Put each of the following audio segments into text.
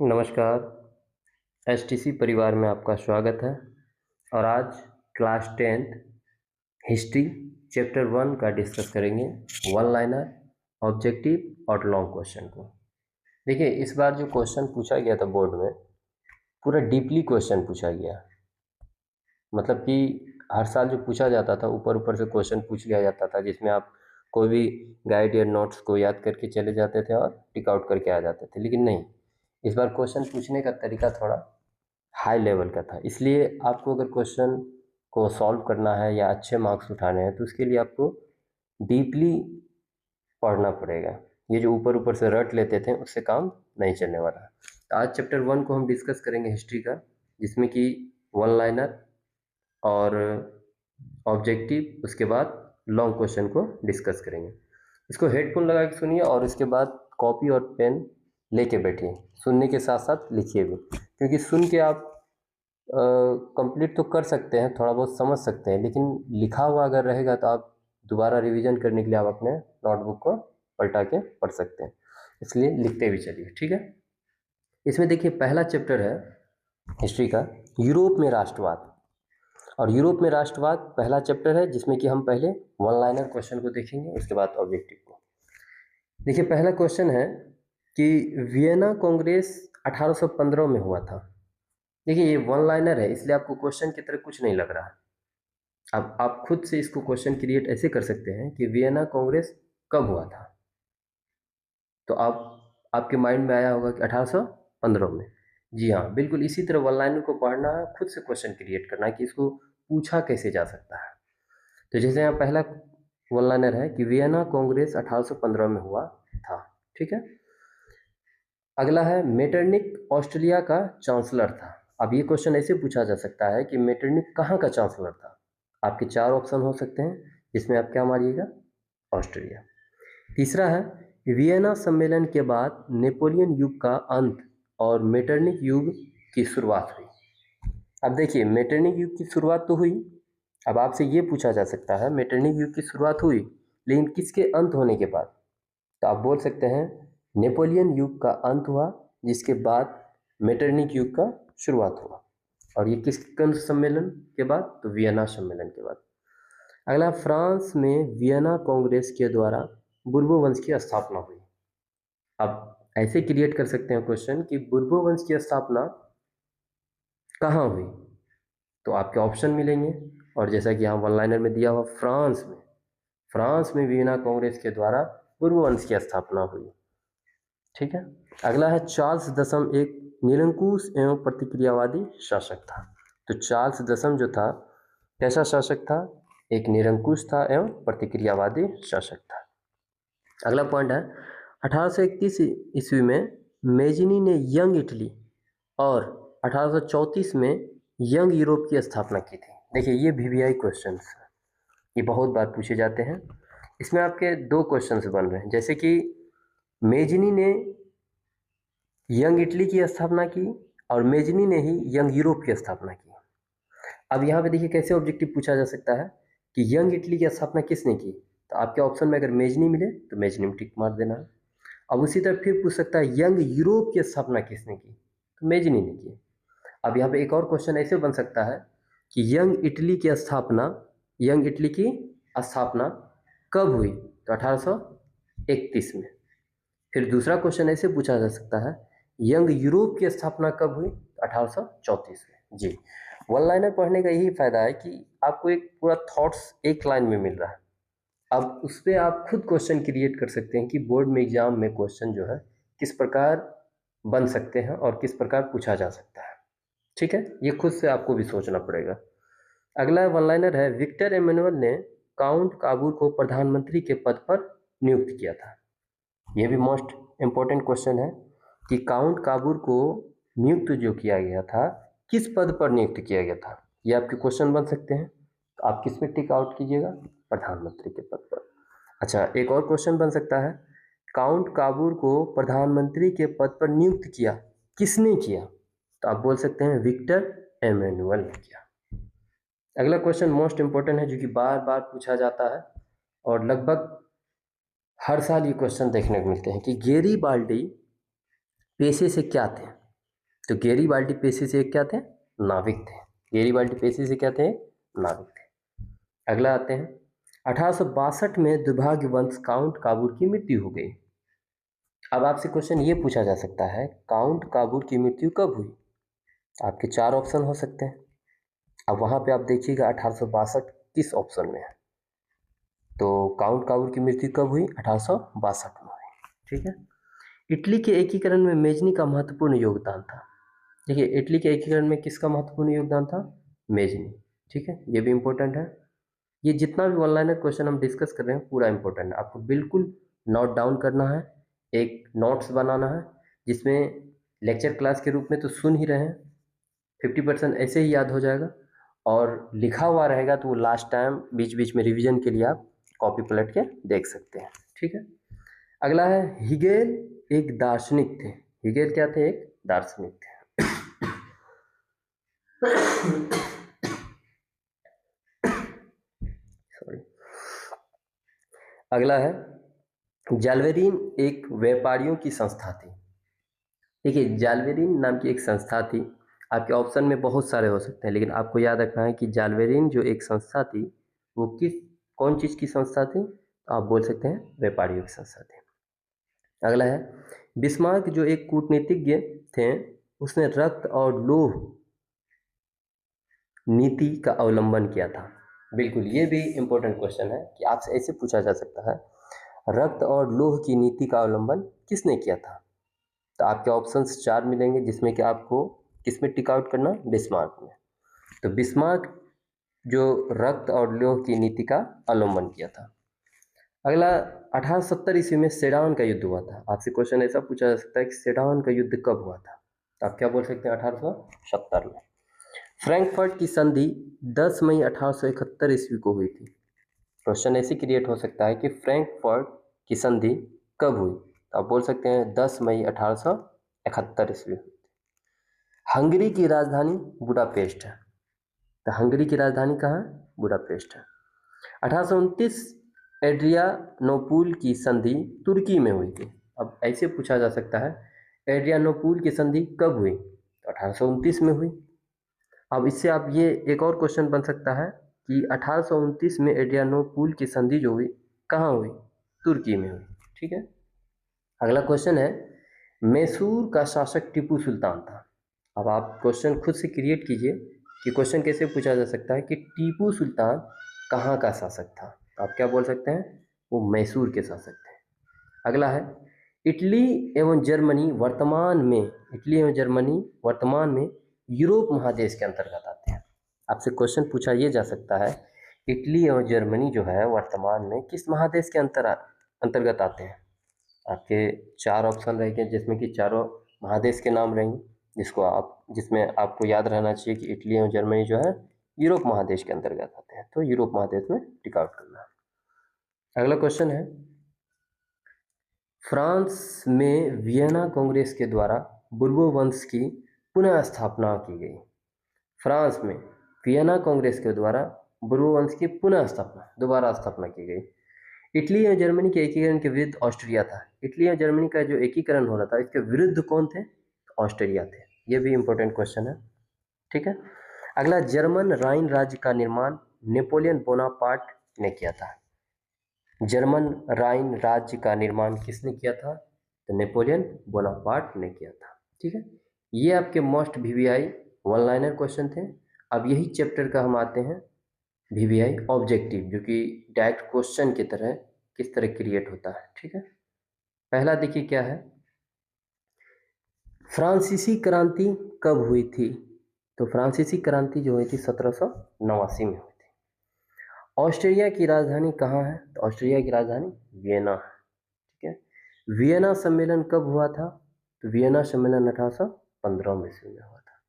नमस्कार। एसटीसी परिवार में आपका स्वागत है। और आज क्लास 10th हिस्ट्री चैप्टर 1 का डिस्कस करेंगे, वन लाइनर, ऑब्जेक्टिव और लॉन्ग क्वेश्चन को। देखिए, इस बार जो क्वेश्चन पूछा गया था बोर्ड में, पूरा डीपली क्वेश्चन पूछा गया। मतलब कि हर साल जो पूछा जाता था, ऊपर ऊपर से क्वेश्चन पूछ लिया जाता था, जिसमें आप कोई भी गाइड या नोट्स को याद करके चले जाते थे और टिक आउट करके आ जाते थे। लेकिन नहीं, इस बार क्वेश्चन पूछने का तरीका थोड़ा हाई लेवल का था। इसलिए आपको अगर क्वेश्चन को सॉल्व करना है या अच्छे मार्क्स उठाने हैं तो उसके लिए आपको डीपली पढ़ना पड़ेगा। ये जो ऊपर ऊपर से रट लेते थे उससे काम नहीं चलने वाला। तो आज चैप्टर 1 को हम डिस्कस करेंगे हिस्ट्री का, जिसमें कि वन लाइनर और ऑब्जेक्टिव, उसके बाद लॉन्ग क्वेश्चन को डिस्कस करेंगे। इसको हेडफोन लगा के सुनिए और इसके बाद कॉपी और पेन लेके बैठिए। सुनने के साथ साथ लिखिए भी, क्योंकि सुन के आप कंप्लीट तो कर सकते हैं, थोड़ा बहुत समझ सकते हैं, लेकिन लिखा हुआ अगर रहेगा तो आप दोबारा रिवीजन करने के लिए आप अपने नोटबुक को पलटा के पढ़ सकते हैं। इसलिए लिखते भी चलिए, ठीक है। इसमें देखिए, पहला चैप्टर है हिस्ट्री का, यूरोप में राष्ट्रवाद। और यूरोप में राष्ट्रवाद पहला चैप्टर है, जिसमें कि हम पहले वन लाइनर क्वेश्चन को देखेंगे, उसके बाद ऑब्जेक्टिव को। देखिए, पहला क्वेश्चन है कि वियना कांग्रेस 1815 में हुआ था। देखिए, ये वन लाइनर है, इसलिए आपको क्वेश्चन की तरह कुछ नहीं लग रहा है। अब आप खुद से इसको क्वेश्चन क्रिएट ऐसे कर सकते हैं कि वियना कांग्रेस कब हुआ था। तो आपके माइंड में आया होगा कि 1815 में। जी हाँ, बिल्कुल इसी तरह वन लाइनर को पढ़ना है, खुद से क्वेश्चन क्रिएट करना है कि इसको पूछा कैसे जा सकता है। तो जैसे यहाँ पहला वन लाइनर है कि वियना कांग्रेस 1815 में हुआ था, ठीक है। अगला है, मेटरनिक ऑस्ट्रेलिया का चांसलर था। अब ये क्वेश्चन ऐसे पूछा जा सकता है कि मेटरनिक कहाँ का चांसलर था। आपके 4 ऑप्शन हो सकते हैं, जिसमें आप क्या मारिएगा, ऑस्ट्रेलिया। तीसरा है, वियना सम्मेलन के बाद नेपोलियन युग का अंत और मेटरनिक युग की शुरुआत हुई। अब देखिए, मेटरनिक युग की शुरुआत तो हुई। अब आपसे ये पूछा जा सकता है, मेटरनिक युग की शुरुआत हुई, लेकिन किसके अंत होने के बाद। तो आप बोल सकते हैं नेपोलियन युग का अंत हुआ, जिसके बाद मेटरनिक युग का शुरुआत हुआ। और ये किस सम्मेलन के बाद, तो वियना सम्मेलन के बाद। अगला, फ्रांस में वियना कांग्रेस के द्वारा बुर्बो वंश की स्थापना हुई। अब ऐसे क्रिएट कर सकते हैं क्वेश्चन कि बुर्बो वंश की स्थापना कहाँ हुई। तो आपके ऑप्शन मिलेंगे, और जैसा कि यहाँ वन लाइनर में दिया हुआ, फ्रांस में वियना कांग्रेस के द्वारा बुर्बो वंश की स्थापना हुई, ठीक है। अगला है, चार्ल्स दशम एक निरंकुश एवं प्रतिक्रियावादी शासक था। तो चार्ल्स दशम जो था, कैसा शासक था, एक निरंकुश था एवं प्रतिक्रियावादी शासक था। अगला पॉइंट है, 1831 ईस्वी में मेजिनी ने यंग इटली और 1834 में यंग यूरोप की स्थापना की थी। देखिए, ये वीवीआई क्वेश्चन है, ये बहुत बार पूछे जाते हैं। इसमें आपके 2 क्वेश्चन बन रहे हैं, जैसे कि मेजिनी ने यंग इटली की स्थापना की और मेजिनी ने ही यंग यूरोप की स्थापना की। अब यहाँ पे देखिए कैसे ऑब्जेक्टिव पूछा जा सकता है कि यंग इटली की स्थापना किसने की। तो आपके ऑप्शन में अगर मेजिनी मिले तो मेजिनी में टिक मार देना है। अब उसी तरह फिर पूछ सकता है, यंग यूरोप की स्थापना किसने की, तो मेजिनी ने की। अब यहाँ पे एक और क्वेश्चन ऐसे बन सकता है कि यंग इटली की स्थापना कब हुई, तो 1831 में। फिर दूसरा क्वेश्चन ऐसे पूछा जा सकता है, यंग यूरोप की स्थापना कब हुई, तो 1834 में। जी, वन लाइनर पढ़ने का यही फायदा है कि आपको एक पूरा थॉट्स एक लाइन में मिल रहा है। अब उस पर आप खुद क्वेश्चन क्रिएट कर सकते हैं कि बोर्ड में एग्जाम में क्वेश्चन जो है किस प्रकार बन सकते हैं और किस प्रकार पूछा जा सकता है, ठीक है। ये खुद से आपको भी सोचना पड़ेगा। अगला वन लाइनर है, विक्टर एमेनुअल ने काउंट काबूर को प्रधानमंत्री के पद पर नियुक्त किया था। यह भी मोस्ट इम्पोर्टेंट क्वेश्चन है कि काउंट काबूर को नियुक्त जो किया गया था, किस पद पर नियुक्त किया गया था। ये आपके क्वेश्चन बन सकते हैं। तो आप किस में टिक आउट कीजिएगा, प्रधानमंत्री के पद पर। अच्छा, एक और क्वेश्चन बन सकता है, काउंट काबूर को प्रधानमंत्री के पद पर नियुक्त किया, किसने किया। तो आप बोल सकते हैं विक्टर एमेनुअल ने किया। अगला क्वेश्चन मोस्ट इम्पोर्टेंट है, जो कि बार बार पूछा जाता है और लगभग हर साल ये क्वेश्चन देखने को मिलते हैं कि गेरी बाल्डी पेशे से क्या थे। तो गेरिबाल्डी पेसी एक क्या थे? नाविक थे। गेरिबाल्डी पेसी क्या थे? नाविक थे। अगला आते हैं, 1862 में दुर्भाग्यवंश काउंट काबूर की मृत्यु हो गई। अब आपसे क्वेश्चन ये पूछा जा सकता है, काउंट काबूर की मृत्यु कब हुई? आपके 4 ऑप्शन हो सकते हैं। अब वहाँ पे आप देखिएगा 1862 किस ऑप्शन में है। तो काउंट काबूर की मृत्यु कब हुई? 1862 में हुई। ठीक है। इटली के एकीकरण में मेजनी का महत्वपूर्ण योगदान था। देखिए, इटली के एकीकरण में किसका महत्वपूर्ण योगदान था? मेजनी। ठीक है, ये भी इंपॉर्टेंट है। ये जितना भी ऑनलाइन क्वेश्चन हम डिस्कस कर रहे हैं पूरा इंपॉर्टेंट है, आपको बिल्कुल नोट डाउन करना है, एक नोट्स बनाना है, जिसमें लेक्चर क्लास के रूप में तो सुन ही रहे हैं, 50% ऐसे ही याद हो जाएगा, और लिखा हुआ रहेगा तो वो लास्ट टाइम बीच बीच में रिवीजन के लिए आप कॉपी पलट के देख सकते हैं। ठीक है। अगला है, हिगेल एक दार्शनिक थे। हिगेल क्या थे? एक दार्शनिक थे। सॉरी। अगला है, जाल्वेरिन एक व्यापारियों की संस्था थी। देखिए, जाल्वेरिन नाम की एक संस्था थी। आपके ऑप्शन में बहुत सारे हो सकते हैं, लेकिन आपको याद रखना है कि जाल्वेरिन जो एक संस्था थी वो कौन चीज़ की संस्था थी? आप बोल सकते हैं व्यापारियों की संस्था थी। अगला है, बिस्मार्क जो एक कूटनीतिज्ञ थे, उसने रक्त और लोह नीति का अवलंबन किया था। बिल्कुल, ये भी इम्पोर्टेंट क्वेश्चन है कि आपसे ऐसे पूछा जा सकता है, रक्त और लोह की नीति का अवलंबन किसने किया था? तो आपके ऑप्शंस 4 मिलेंगे, जिसमें कि आपको किसमें टिक आउट करना? बिस्मार्क में। तो बिस्मार्क जो रक्त और लोह की नीति का अवलंबन किया था। अगला, 1870 ईस्वी में सेडान का युद्ध हुआ था। आपसे क्वेश्चन ऐसा पूछा जा सकता है कि सेडान का युद्ध कब हुआ था? तो आप क्या बोल सकते हैं? 1870 में। फ्रैंकफर्ट की संधि 10 मई 1871 ईस्वी को हुई थी। क्वेश्चन ऐसे क्रिएट हो सकता है कि फ्रैंकफर्ट की संधि कब हुई? तो आप बोल सकते हैं 10 मई 1871 ईस्वी। हंगरी की राजधानी बुडापेस्ट है। तो हंगरी की राजधानी कहाँ है? बुडापेस्ट है। 1829 एड्रियानोपुल की संधि तुर्की में हुई थी। अब ऐसे पूछा जा सकता है, एड्रियानोपुल की संधि कब हुई? तो 1829 में हुई। अब इससे आप ये एक और क्वेश्चन बन सकता है कि 1829 में एड्रियानोपुल की संधि जो हुई कहाँ हुई? तुर्की में हुई। ठीक है। अगला क्वेश्चन है, मैसूर का शासक टीपू सुल्तान था। अब आप क्वेश्चन खुद से क्रिएट कीजिए कि क्वेश्चन कैसे पूछा जा सकता है कि टीपू सुल्तान कहाँ का शासक था? आप क्या बोल सकते हैं? वो मैसूर के शासक थे। अगला है, इटली एवं जर्मनी वर्तमान में यूरोप महादेश के अंतर्गत आते हैं। आपसे क्वेश्चन पूछा ये जा सकता है, इटली एवं जर्मनी जो है वर्तमान में किस महादेश के अंतर्गत आते हैं? आपके 4 ऑप्शन रहेंगे, जिसमें कि चारों महादेश के नाम रहेंगे, जिसमें आपको याद रहना चाहिए कि इटली और जर्मनी जो है यूरोप महादेश के अंतर्गत आते हैं। तो यूरोप महादेश में टिक आउट करना है। अगला क्वेश्चन है, फ्रांस में वियना कांग्रेस के द्वारा बुर्बो वंश की पुनः स्थापना की गई। फ्रांस में वियना कांग्रेस के द्वारा बुर्बो वंश की दोबारा स्थापना की गई। इटली और जर्मनी के एकीकरण के विरुद्ध ऑस्ट्रिया था। इटली और जर्मनी का जो एकीकरण हो रहा था, इसके विरुद्ध कौन थे? ऑस्ट्रिया थे। ये भी इंपॉर्टेंट क्वेश्चन है। ठीक है। अगला, जर्मन राइन राज्य का निर्माण नेपोलियन बोनापार्ट ने किया था। जर्मन राइन राज्य का निर्माण किसने किया था? तो नेपोलियन बोनापार्ट ने किया था। ठीक है। ये आपके most VVI one liner question थे। अब यही चैप्टर का हम आते हैं वीवीआई ऑब्जेक्टिव, जो कि डायरेक्ट क्वेश्चन की तरह किस तरह क्रिएट होता है। ठीक है। पहला देखिए क्या है, फ्रांसीसी क्रांति कब हुई थी? तो फ्रांसीसी क्रांति जो हुई थी 1789 में हुई थी। ऑस्ट्रिया की राजधानी कहाँ है? तो ऑस्ट्रिया की राजधानी वियना है। ठीक है। वियना सम्मेलन कब हुआ था? तो वियना सम्मेलन 1815 में ईस्वी में हुआ था।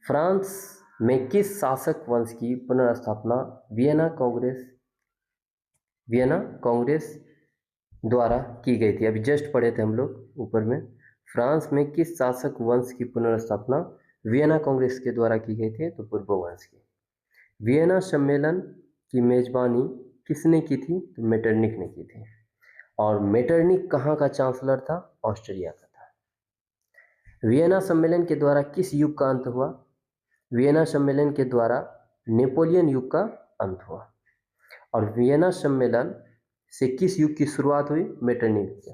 फ्रांस में किस शासक वंश की पुनर्स्थापना वियना कांग्रेस द्वारा की गई थी? अभी जस्ट पढ़े थे हम लोग ऊपर में। फ्रांस में किस शासक वंश की पुनर्स्थापना वियना कांग्रेस के द्वारा की गई थी? तो पूर्व वंश की। वियना सम्मेलन की मेजबानी किसने की थी? तो मेटरनिख ने की थी। और मेटरनिख कहाँ का चांसलर था? ऑस्ट्रिया का था। वियना सम्मेलन के द्वारा किस युग का अंत हुआ? वियना सम्मेलन के द्वारा नेपोलियन युग का अंत हुआ। और वियना सम्मेलन से किस युग की शुरुआत हुई? मेटरनिटी युग से।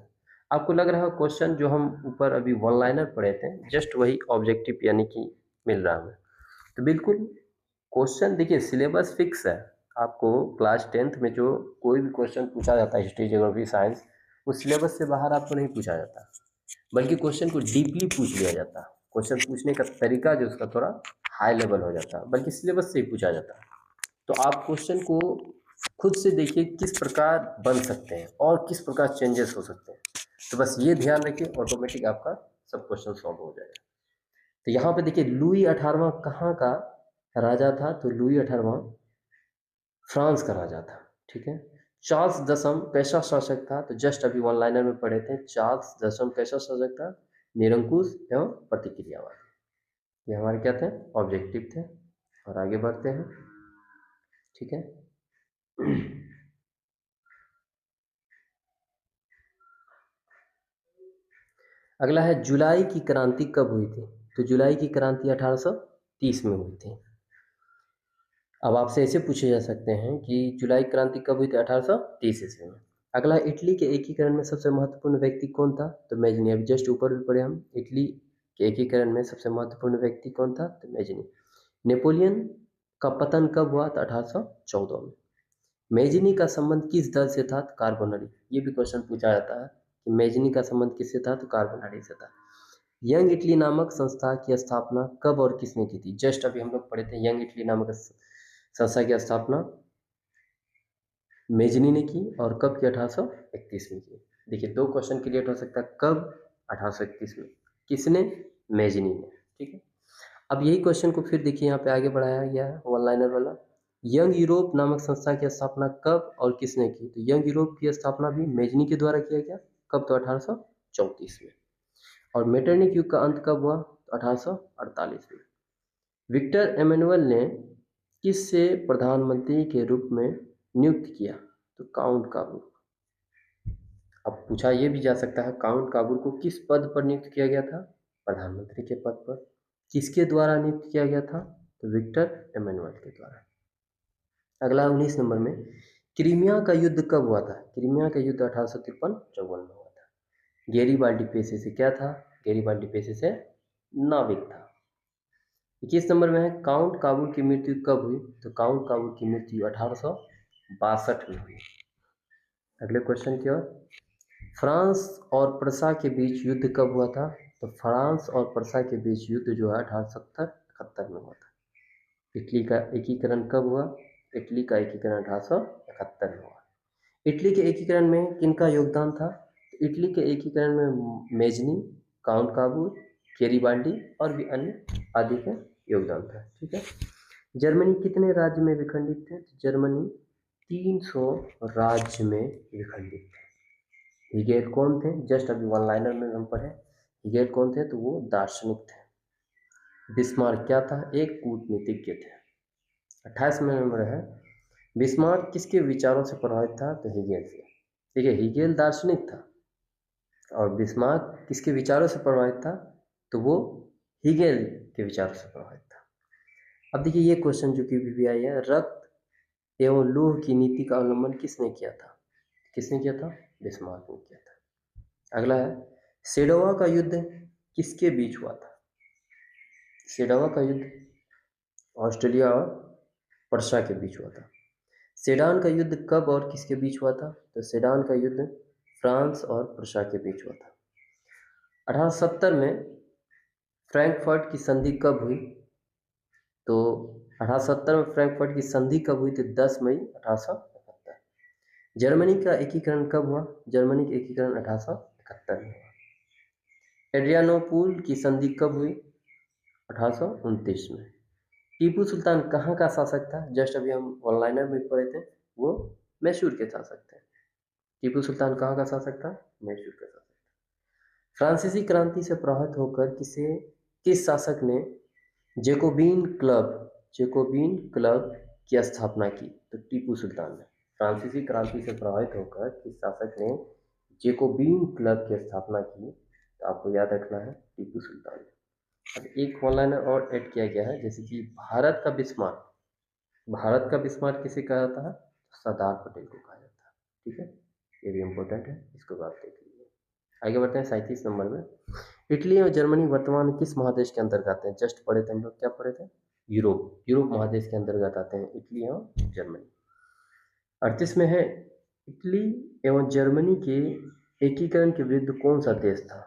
आपको लग रहा है क्वेश्चन जो हम ऊपर अभी वन लाइनर पढ़े थे जस्ट वही ऑब्जेक्टिव यानी कि मिल रहा है। तो बिल्कुल क्वेश्चन देखिए सिलेबस फिक्स है। आपको क्लास 10th में जो कोई भी क्वेश्चन पूछा जाता है हिस्ट्री ज्योग्राफी साइंस उस सिलेबस से बाहर आपको नहीं पूछा जाता, बल्कि क्वेश्चन को डीपली पूछ लिया जाता है। क्वेश्चन पूछने का तरीका जो उसका थोड़ा हाई लेवल हो जाता है, बल्कि सिलेबस से ही पूछा जाता है। तो आप क्वेश्चन को खुद से देखिए किस प्रकार बन सकते हैं और किस प्रकार चेंजेस हो सकते हैं। तो बस ये ध्यान रखिए, ऑटोमेटिक आपका सब क्वेश्चन सॉल्व हो जाएगा। तो यहाँ पे देखिए लुई 18वां कहाँ का राजा था? तो लुई 18वां फ्रांस का राजा था। ठीक है। चार्ल्स दसम कैसा शासक था? तो जस्ट अभी वन लाइनर में पढ़े थे, चार्ल्स दसम कैसा शासक था? निरंकुश एवं प्रतिक्रियावादी। ये हमारे क्या थे? ऑब्जेक्टिव थे। और आगे बढ़ते हैं। ठीक है। अगला है जुलाई की क्रांति कब हुई थी? तो जुलाई की क्रांति 1830 में हुई थी। अब आपसे ऐसे पूछे जा सकते हैं कि जुलाई क्रांति कब हुई थी? 1830 ईस्वी में। अगला इटली के एकीकरण में सबसे महत्वपूर्ण व्यक्ति कौन था? तो मैजनी। अभी जस्ट ऊपर भी पढ़े हम, इटली के एकीकरण में सबसे महत्वपूर्ण व्यक्ति कौन था? तो मैजनी। नेपोलियन का पतन कब हुआ? तो 1814 में। मैजनी का संबंध किस दल से था? तो कार्बोनरी। ये भी क्वेश्चन पूछा जाता है कि मैजनी का संबंध किससे था? तो कार्बोनरी से था। यंग इटली नामक संस्था की स्थापना कब और किसने की थी? जस्ट अभी हम लोग पढ़े थे, यंग इटली नामक संस्था की स्थापना मेजनी ने की। और कब की? 1831 में की। देखिए दो क्वेश्चन क्रिएट हो सकता है, कब? 1831 में। किसने? मेजनी ने। ठीक है। अब यही क्वेश्चन को फिर देखिए यहाँ पे आगे बढ़ाया गया है वन लाइनर वाला। यंग यूरोप नामक संस्था की स्थापना कब और किसने की? तो यंग यूरोप की स्थापना भी मेजनी के द्वारा किया गया। कब? तो 1834 में। और मेटरनिक युग का अंत कब हुआ? तो 1848 में। विक्टर एमेनुअल ने किससे प्रधानमंत्री के रूप में नियुक्त किया? तो काउंट काबूल। अब पूछा ये भी जा सकता है काउंट काबूल को किस पद पर नियुक्त किया गया था? प्रधानमंत्री के पद पर। किसके द्वारा नियुक्त किया गया था? तो विक्टर एमेनुअल के द्वारा। अगला 19 नंबर में, क्रीमिया का युद्ध कब हुआ था? क्रीमिया का युद्ध 1853-54 में हुआ था। गैरीबाल्डी पेशे से क्या था? गैरीबाल्डी पेशे से नाविक था। 21 नंबर में है, काउंट काबूल की मृत्यु कब हुई? तो काउंट काबूल की मृत्यु 1862 में हुई। अगले क्वेश्चन की ओर, फ्रांस और प्रसा के बीच युद्ध कब हुआ था? तो फ्रांस और प्रसा के बीच युद्ध जो है 1870-71 में हुआ था। इटली का एकीकरण कब हुआ? इटली का एकीकरण 1871 में हुआ। इटली के एकीकरण में किनका योगदान था? इटली के एकीकरण में मेजनी, काउंट काबूल, गैरीबाल्डी और भी अन्य आदि का योगदान था। ठीक है। जर्मनी कितने राज्य में विखंडित थे? जर्मनी 300 राज्य में विखंडित थे। हीगेल कौन थे? जस्ट अभी वन लाइनर में हम पढ़े। हीगेल कौन थे? तो वो दार्शनिक थे। बिस्मार्क क्या था? एक कूटनीतिज्ञ थे। 28 नंबर है, बिस्मार्क किसके विचारों से प्रभावित था? तो हीगेल से। देखिए हीगेल दार्शनिक था और बिस्मार्क किसके विचारों से प्रभावित था? तो वो हीगेल के विचारों से प्रभावित था। अब देखिए ये क्वेश्चन जो कि भी आई है, रक्त एवं लौह की नीति का अवलंबन किसने किया था? किसने किया था? बिस्मार्क ने किया था। अगला है, सेडोवा का युद्ध किसके बीच हुआ था? सेडोवा का युद्ध ऑस्ट्रेलिया और पर्शिया के बीच हुआ था। सेडान का युद्ध कब और किसके बीच हुआ था? तो सेडान का युद्ध फ्रांस और पर्शिया के बीच हुआ था। 1870 में फ्रैंकफर्ट की संधि कब हुई? तो 1870 में फ्रैंकफर्ट की संधि कब हुई थी? 10 मई 1871। जर्मनी का एकीकरण कब हुआ? जर्मनी का एकीकरण 1871 में हुआ। एड्रियानोपुल की संधि कब हुई? 1829 में। टीपू सुल्तान कहाँ का शासक था? जस्ट अभी हम वन लाइनर में पढ़े थे, वो मैसूर के शासक थे। टीपू सुल्तान कहाँ का शासक था? मैसूर का शासक था। फ्रांसीसी क्रांति से प्रभावित होकर किस शासक ने जेकोबिन क्लब की स्थापना की? तो टीपू सुल्तान ने। फ्रांसीसी क्रांति से प्रभावित होकर किस शासक ने जेकोबिन क्लब की स्थापना की? तो आपको याद रखना है टीपू सुल्तान ने। अब एक वन लाइनर और ऐड किया गया है, जैसे कि भारत का बिस्मार्क, भारत का बिस्मार्क किसे कहा जाता है? सरदार पटेल को कहा जाता है। ठीक है, ये भी इम्पोर्टेंट है, इसको भी आप देख लीजिए। आगे बढ़ते हैं 37 नंबर में। इटली और जर्मनी वर्तमान में किस महादेश के अंतर्गत आते हैं? जस्ट पढ़े थे हम लोग, क्या पढ़े थे? यूरोप, यूरोप महादेश के अंतर्गत आते हैं इटली और जर्मनी। 38 में है, इटली एवं जर्मनी के एकीकरण के विरुद्ध कौन सा देश था?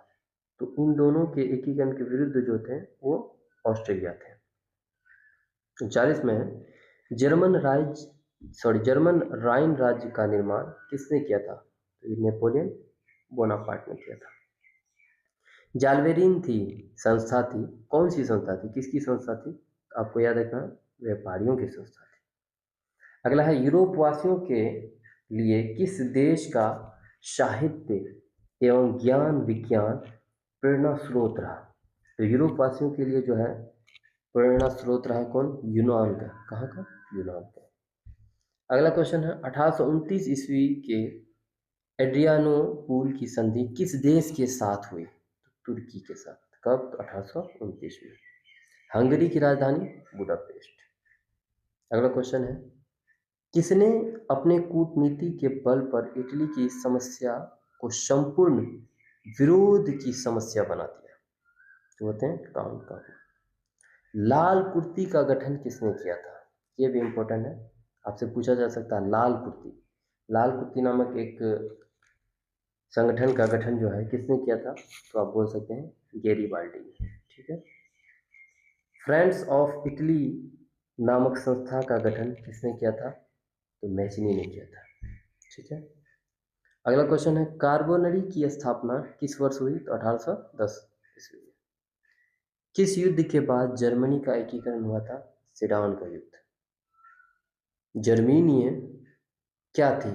तो इन दोनों के एकीकरण के विरुद्ध जो थे वो ऑस्ट्रेलिया थे। 40 में है, जर्मन राइन राज्य का निर्माण किसने किया था? तो ये नेपोलियन बोनापार्ट ने किया था। जालवेरिन थी संस्था थी, कौन सी संस्था थी, किसकी संस्था थी? आपको याद रखना, व्यापारियों की संस्था थी। अगला है, यूरोप वासियों के लिए किस देश का साहित्य एवं ज्ञान विज्ञान प्रेरणा स्रोत रहा? तो यूरोप वासियों के लिए जो है प्रेरणा स्रोत रहा कौन? यूनान का। कहाँ का? यूनान का। अगला क्वेश्चन है, 1829 ईस्वी के एड्रियानोपुल की संधि किस देश के साथ हुई? तो तुर्की के साथ। कब? तो 1829 में। हंगरी की राजधानी बुडापेस्ट। अगला क्वेश्चन है, किसने अपने कूटनीति के बल पर इटली की समस्या को संपूर्ण विरोध की समस्या बना दिया? तो होते हैं काउंट काउंट। लाल कुर्ती का गठन किसने किया था? ये भी इम्पोर्टेंट है, आपसे पूछा जा सकता है। लाल कुर्ती, लाल कुर्ती नामक एक संगठन का गठन जो है किसने किया था? तो आप बोल सकते हैं गैरीबाल्डी ने। ठीक है। फ्रेंड्स ऑफ इटली नामक संस्था का गठन किसने किया था? तो मैजिनी ने किया था। ठीक है। अगला क्वेश्चन है, कार्बोनरी की स्थापना किस वर्ष हुई? तो 1810 ईस्वी में। किस युद्ध के बाद जर्मनी का एकीकरण हुआ था? सेडान का युद्ध। जर्मनीय क्या थी?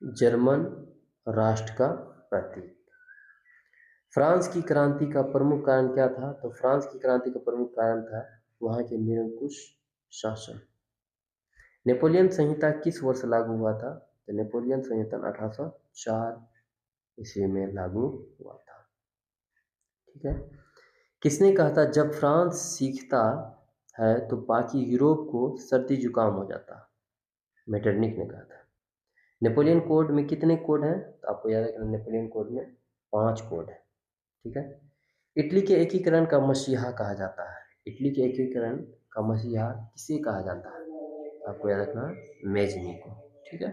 जर्मन राष्ट्र का प्रतीक। फ्रांस की क्रांति का प्रमुख कारण क्या था? तो फ्रांस की क्रांति का प्रमुख कारण था वहां के निरंकुश शासन। नेपोलियन संहिता किस वर्ष लागू हुआ था? तो नेपोलियन संहिता 1804 ईस्वी में लागू हुआ था। ठीक है। किसने कहा था, जब फ्रांस सीखता है तो बाकी यूरोप को सर्दी जुकाम हो जाता? मेटरनिक ने कहा था। नेपोलियन कोड में कितने कोड हैं? तो आपको याद है, नेपोलियन कोड में 5 कोड है। ठीक है। इटली के एकीकरण का मसीहा कहा जाता है। इटली के एकीकरण का मसीहा किसे कहा जाता है? आपको याद रखना, मैजिनी को। ठीक है।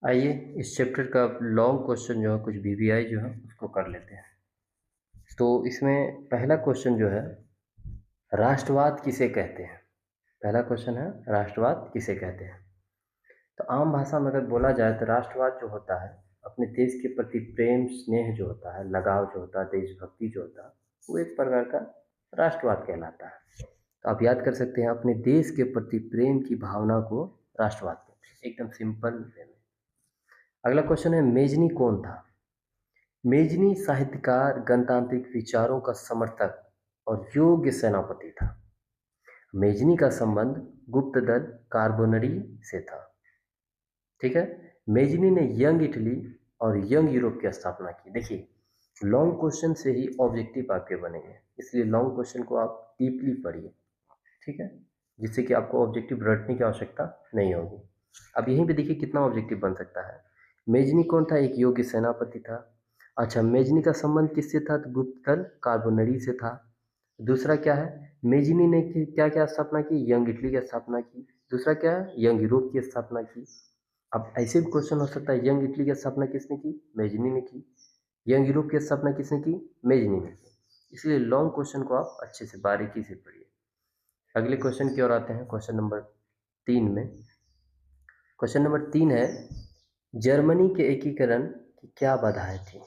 आइए इस चैप्टर का लॉन्ग क्वेश्चन जो है, कुछ वीवीआई जो है उसको कर लेते हैं। तो इसमें पहला क्वेश्चन जो है, राष्ट्रवाद किसे कहते हैं? पहला क्वेश्चन है, राष्ट्रवाद किसे कहते हैं? तो आम भाषा में अगर बोला जाए तो राष्ट्रवाद जो होता है, अपने देश के प्रति प्रेम स्नेह जो होता है, लगाव जो होता है, देशभक्ति जो होता है, वो एक प्रकार का राष्ट्रवाद कहलाता है। तो आप याद कर सकते हैं, अपने देश के प्रति प्रेम की भावना को राष्ट्रवाद कहते हैं, एकदम सिंपल वे में। अगला क्वेश्चन है, मेजनी कौन था? मेजनी साहित्यकार, गणतांत्रिक विचारों का समर्थक और योग्य सेनापति था। मेजनी का संबंध गुप्त दल कार्बोनरी से था। ठीक है। मेजनी ने यंग इटली और यंग यूरोप की स्थापना की। देखिए, लॉन्ग क्वेश्चन से ही ऑब्जेक्टिव आपके बनेंगे, इसलिए लॉन्ग क्वेश्चन को आप डीपली पढ़िए। ठीक है, जिससे कि आपको ऑब्जेक्टिव रटने की आवश्यकता नहीं होगी। अब यहीं पे देखिए कितना ऑब्जेक्टिव बन सकता है। मेजनी कौन था? एक योग्य सेनापति था। अच्छा, मेजनी का संबंध किससे था? तो गुप्त दल कार्बोनरी से था। दूसरा क्या है, मेजनी ने क्या क्या स्थापना की? यंग इटली की स्थापना की। दूसरा क्या है, यंग यूरोप की स्थापना की। अब ऐसे भी क्वेश्चन हो सकता है, यंग इटली की स्थापना किसने की? मेजनी ने की। यंग यूरोप की स्थापना किसने की? मेजनी ने की। इसलिए लॉन्ग क्वेश्चन को आप अच्छे से बारीकी से पढ़िए। अगले क्वेश्चन की ओर आते हैं, क्वेश्चन नंबर 3 में। क्वेश्चन नंबर 3 है, जर्मनी के एकीकरण की क्या बाधाएं थी?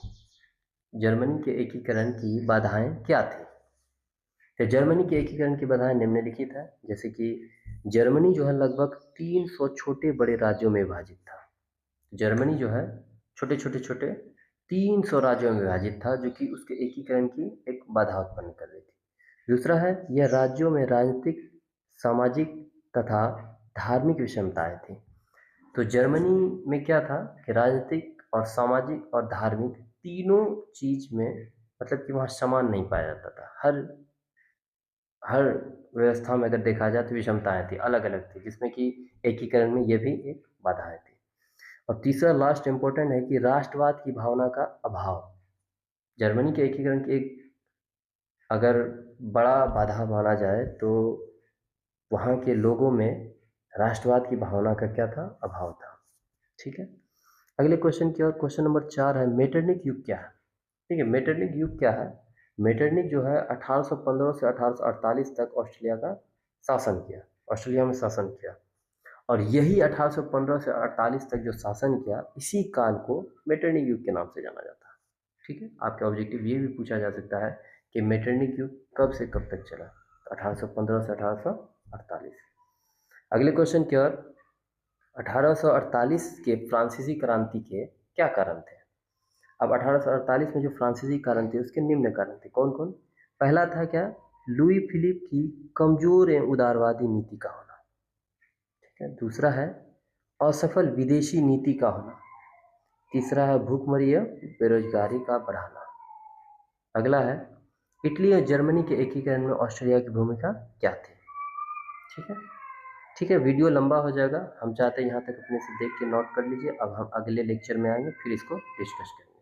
जर्मनी के एकीकरण की बाधाएं क्या थी? तो जर्मनी के एकीकरण की बाधाएं निम्नलिखित है, जैसे कि जर्मनी जो है लगभग 300 छोटे बड़े राज्यों में विभाजित था। जर्मनी जो है छोटे छोटे छोटे 300 राज्यों में विभाजित था, जो कि उसके एकीकरण की एक बाधा उत्पन्न कर रही थी। दूसरा है, यह राज्यों में राजनीतिक, सामाजिक तथा धार्मिक विषमताएं थी। तो जर्मनी में क्या था कि राजनीतिक और सामाजिक और धार्मिक तीनों चीज में मतलब कि वहाँ समान नहीं पाया जाता था। हर व्यवस्था में अगर देखा जाए तो विषमताएँ थी, अलग-अलग थी, जिसमें कि एकीकरण में ये भी एक बाधाएँ थी। और तीसरा लास्ट इम्पोर्टेंट है कि राष्ट्रवाद की भावना का अभाव। जर्मनी के एकीकरण की एक अगर बड़ा बाधा माना जाए तो वहाँ के लोगों में राष्ट्रवाद की भावना का क्या था? अभाव था। ठीक है? अगले क्वेश्चन की ओर, क्वेश्चन नंबर 4 है मेटरनिक युग क्या है? ठीक है, मेटरनिक युग क्या है? मेटरनिख जो है 1815 से 1848 तक ऑस्ट्रेलिया में शासन किया। और यही 1815 से 48 तक जो शासन किया, इसी काल को मेटरनिख युग के नाम से जाना जाता है। ठीक है, आपके ऑब्जेक्टिव ये भी पूछा जा सकता है कि मेटरनिख युग कब से कब तक चला? 1815 से 1848। अगले क्वेश्चन की ओर, 1848 के फ्रांसीसी क्रांति के क्या कारण थे? अब 1848 में जो फ्रांसीसी कारण थे उसके निम्न कारण थे, कौन कौन? पहला था क्या? लुई फिलिप की कमजोर एवं उदारवादी नीति का होना। ठीक है, दूसरा है असफल विदेशी नीति का होना। तीसरा है भूखमरी या बेरोजगारी का बढ़ाना। अगला है इटली और जर्मनी के एकीकरण में ऑस्ट्रेलिया की भूमिका क्या थी? ठीक है, ठीक है, वीडियो लंबा हो जाएगा, हम चाहते हैं यहाँ तक अपने से देख के नोट कर लीजिए। अब हम अगले लेक्चर में आएंगे, फिर इसको डिस्कस करेंगे।